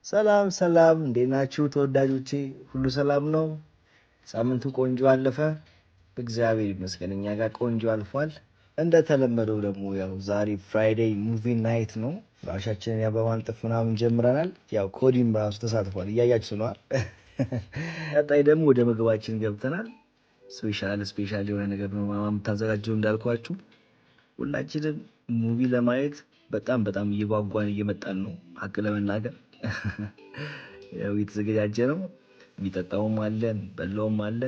ሰላም ሰላም፣ እንዴት ናችሁ ተወዳጆቼ? ሁሉ ሰላም ነው? ሳምንቱ ቆንጆ አለፈ? እግዚአብሔር ይመስገን እኛ ጋር ቆንጆ አልፏል። እንደተለመደው ደግሞ ያው ዛሬ ፍራይዴይ ሙቪ ናይት ነው። ራሻችንን ያው በማንጠፍ ምናምን ጀምረናል። ያው ኮዲም ራሱ ተሳትፏል፣ እያያችሁ ነዋል። ቀጣይ ደግሞ ወደ ምግባችን ገብተናል። ስፔሻል የሆነ ነገር ነው የምታዘጋጀው እንዳልኳችሁ። ሁላችንም ሙቪ ለማየት በጣም እየጓጓን እየመጣን ነው ሀቅ ለመናገር ያው የተዘጋጀ ነው። የሚጠጣውም አለ በላውም አለ።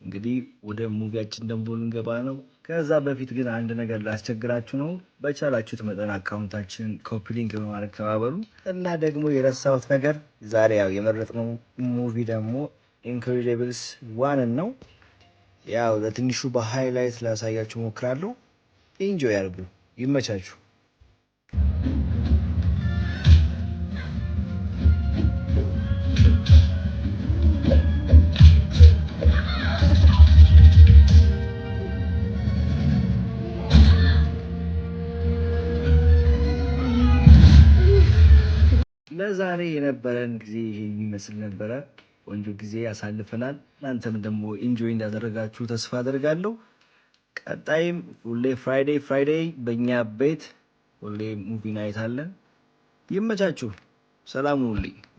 እንግዲህ ወደ ሙቪያችን ደግሞ ልንገባ ነው። ከዛ በፊት ግን አንድ ነገር ላስቸግራችሁ ነው። በቻላችሁት መጠን አካውንታችን ኮፒ ሊንክ በማድረግ ተባበሩ። እና ደግሞ የረሳሁት ነገር ዛሬ ያው የመረጥነው ሙቪ ደግሞ ኢንክሬዲብልስ ዋንን ነው። ያው ለትንሹ በሃይላይት ላሳያችሁ ሞክራለሁ። ኢንጆይ ያርጉ፣ ይመቻችሁ። ለዛሬ የነበረን ጊዜ ይሄ የሚመስል ነበረ። ቆንጆ ጊዜ ያሳልፈናል። እናንተም ደግሞ ኢንጆይ እንዳደረጋችሁ ተስፋ አደርጋለሁ። ቀጣይም ሁሌ ፍራይዴይ በእኛ ቤት ሁሌ ሙቪ ናይት አለን። ይመቻችሁ። ሰላም ሁኑልኝ።